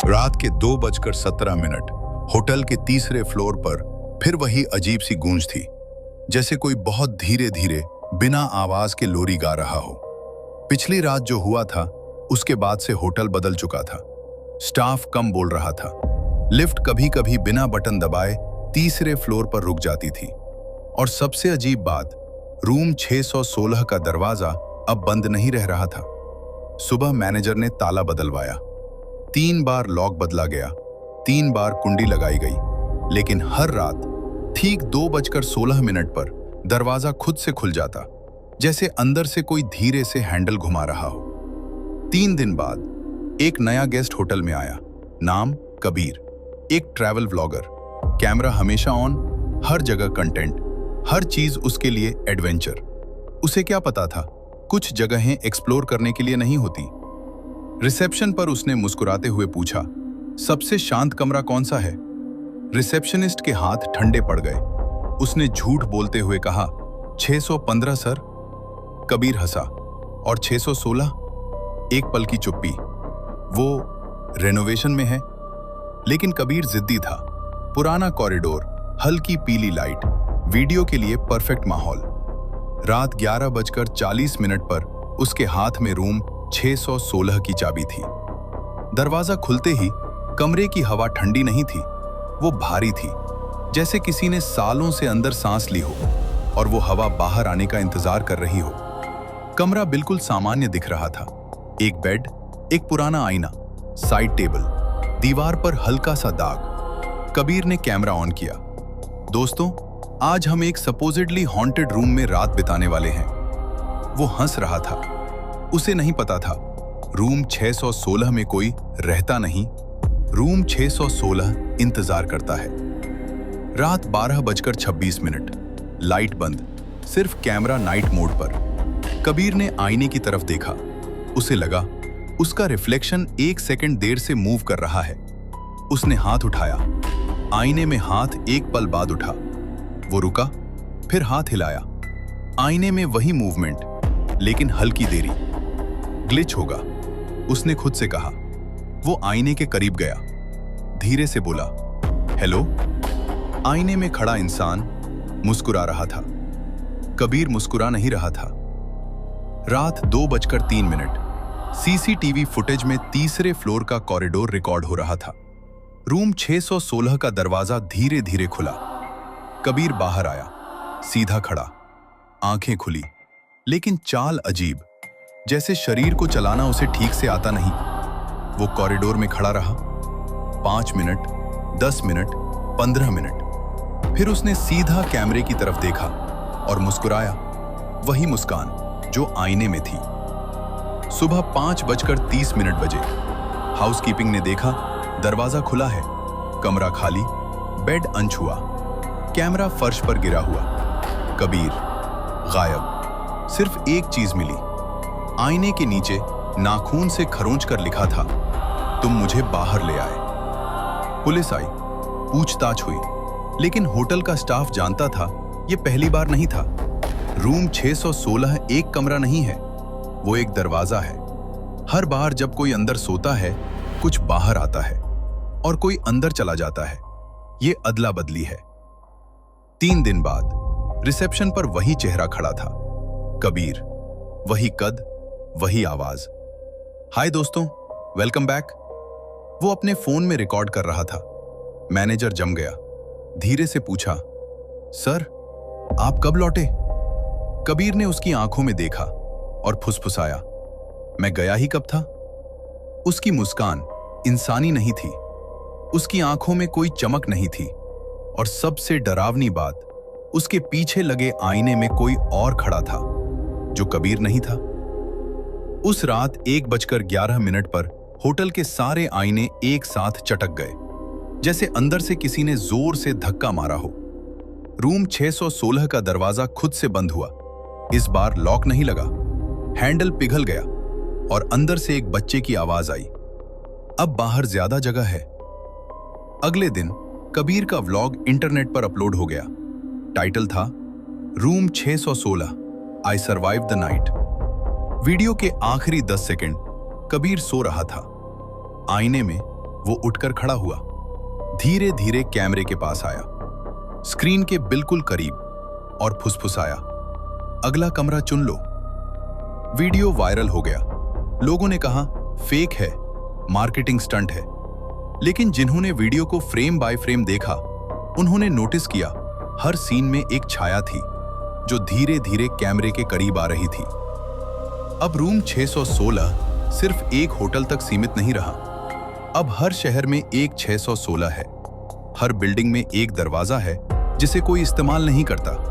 रात के 2:17 होटल के तीसरे फ्लोर पर फिर वही अजीब सी गूंज थी, जैसे कोई बहुत धीरे धीरे बिना आवाज के लोरी गा रहा हो। पिछली रात जो हुआ था उसके बाद से होटल बदल चुका था। स्टाफ कम बोल रहा था। लिफ्ट कभी कभी बिना बटन दबाए तीसरे फ्लोर पर रुक जाती थी। और सबसे अजीब बात, रूम 616 का दरवाजा अब बंद नहीं रह रहा था। सुबह मैनेजर ने ताला बदलवाया, 3 बार लॉक बदला गया, 3 बार कुंडी लगाई गई, लेकिन हर रात ठीक 2:16 पर दरवाजा खुद से खुल जाता, जैसे अंदर से कोई धीरे से हैंडल घुमा रहा हो। 3 दिन बाद एक नया गेस्ट होटल में आया। नाम कबीर, एक ट्रैवल व्लॉगर। कैमरा हमेशा ऑन, हर जगह कंटेंट, हर चीज उसके लिए एडवेंचर। उसे क्या पता था, कुछ जगहें एक्सप्लोर करने के लिए नहीं होती। रिसेप्शन पर उसने मुस्कुराते हुए पूछा, सबसे शांत कमरा कौन सा है? रिसेप्शनिस्ट के हाथ ठंडे पड़ गए। उसने झूठ बोलते हुए कहा, 615 सर। कबीर हंसा, और 616? एक पल की चुप्पी। वो रेनोवेशन में है। लेकिन कबीर जिद्दी था। पुराना कॉरिडोर, हल्की पीली लाइट, वीडियो के लिए परफेक्ट माहौल। रात 11:40 पर उसके हाथ में रूम 616 की चाबी थी। दरवाजा खुलते ही कमरे की हवा ठंडी नहीं थी, वो भारी थी, जैसे किसी ने सालों से अंदर सांस ली हो और वो हवा बाहर आने का इंतजार कर रही हो। कमरा बिल्कुल सामान्य दिख रहा था। एक बेड, एक पुराना आईना, साइड टेबल, दीवार पर हल्का सा दाग। कबीर ने कैमरा ऑन किया। दोस्तों, आज हम एक सपोजिडली हॉन्टेड रूम में रात बिताने वाले हैं। वो हंस रहा था। उसे नहीं पता था, रूम 616 में कोई रहता नहीं, रूम 616 इंतजार करता है। रात 12:26, लाइट बंद, सिर्फ कैमरा नाइट मोड पर। कबीर ने आईने की तरफ देखा। उसे लगा उसका रिफ्लेक्शन 1 सेकंड देर से मूव कर रहा है। उसने हाथ उठाया। आईने में हाथ एक पल बाद उठा। वो रुका, फिर हाथ हिलाया। आईने में वही मूवमेंट, लेकिन हल्की देरी। ग्लिच होगा, उसने खुद से कहा। वो आईने के करीब गया, धीरे से बोला, हेलो। आईने में खड़ा इंसान मुस्कुरा रहा था। कबीर मुस्कुरा नहीं रहा था। रात 2:03, सीसीटीवी फुटेज में तीसरे फ्लोर का कॉरिडोर रिकॉर्ड हो रहा था। रूम 616 का दरवाजा धीरे धीरे खुला। कबीर बाहर आया, सीधा खड़ा, आंखें खुली, लेकिन चाल अजीब, जैसे शरीर को चलाना उसे ठीक से आता नहीं। वो कॉरिडोर में खड़ा रहा। 5 मिनट, 10 मिनट, 15 मिनट। फिर उसने सीधा कैमरे की तरफ देखा और मुस्कुराया, वही मुस्कान जो आईने में थी। सुबह 5:30 बजे हाउसकीपिंग ने देखा, दरवाजा खुला है, कमरा खाली, बेड अनछुआ, कैमरा फर्श पर गिरा हुआ। कबीर गायब। सिर्फ एक चीज मिली, आईने के नीचे नाखून से खरोंच कर लिखा था, तुम मुझे बाहर ले आए। पुलिस आई, पूछताछ हुई, लेकिन होटल का स्टाफ जानता था यह पहली बार नहीं था। रूम 616 एक कमरा नहीं है, वो एक दरवाजा है। हर बार जब कोई अंदर सोता है, कुछ बाहर आता है और कोई अंदर चला जाता है। ये अदला बदली है। 3 दिन बाद रिसेप्शन पर वही चेहरा खड़ा था, कबीर। वही कद, वही आवाज। हाय दोस्तों, वेलकम बैक। वो अपने फोन में रिकॉर्ड कर रहा था। मैनेजर जम गया, धीरे से पूछा, सर आप कब लौटे? कबीर ने उसकी आंखों में देखा और फुसफुसाया, मैं गया ही कब था। उसकी मुस्कान इंसानी नहीं थी, उसकी आंखों में कोई चमक नहीं थी, और सबसे डरावनी बात, उसके पीछे लगे आईने में कोई और खड़ा था, जो कबीर नहीं था। उस रात 1:11 पर होटल के सारे आईने एक साथ चटक गए, जैसे अंदर से किसी ने जोर से धक्का मारा हो। रूम 616 का दरवाजा खुद से बंद हुआ। इस बार लॉक नहीं लगा, हैंडल पिघल गया और अंदर से एक बच्चे की आवाज आई, अब बाहर ज्यादा जगह है। अगले दिन कबीर का व्लॉग इंटरनेट पर अपलोड हो गया। टाइटल था, room 616, I survive the night. Video के आखिरी 10 सेकंड कबीर सो रहा था। आईने में वो उठकर खड़ा हुआ, धीरे धीरे कैमरे के पास आया, स्क्रीन के बिल्कुल करीब, और फुसफुसाया, अगला कमरा चुन लो। वीडियो वायरल हो गया। लोगों ने कहा फेक है, मार्केटिंग स्टंट है। लेकिन जिन्होंने वीडियो को फ्रेम बाय फ्रेम देखा, उन्होंने नोटिस किया हर सीन में एक छाया थी जो धीरे धीरे कैमरे के करीब आ रही थी। अब रूम 616 सिर्फ एक होटल तक सीमित नहीं रहा। अब हर शहर में एक 616 है। हर बिल्डिंग में एक दरवाजा है जिसे कोई इस्तेमाल नहीं करता।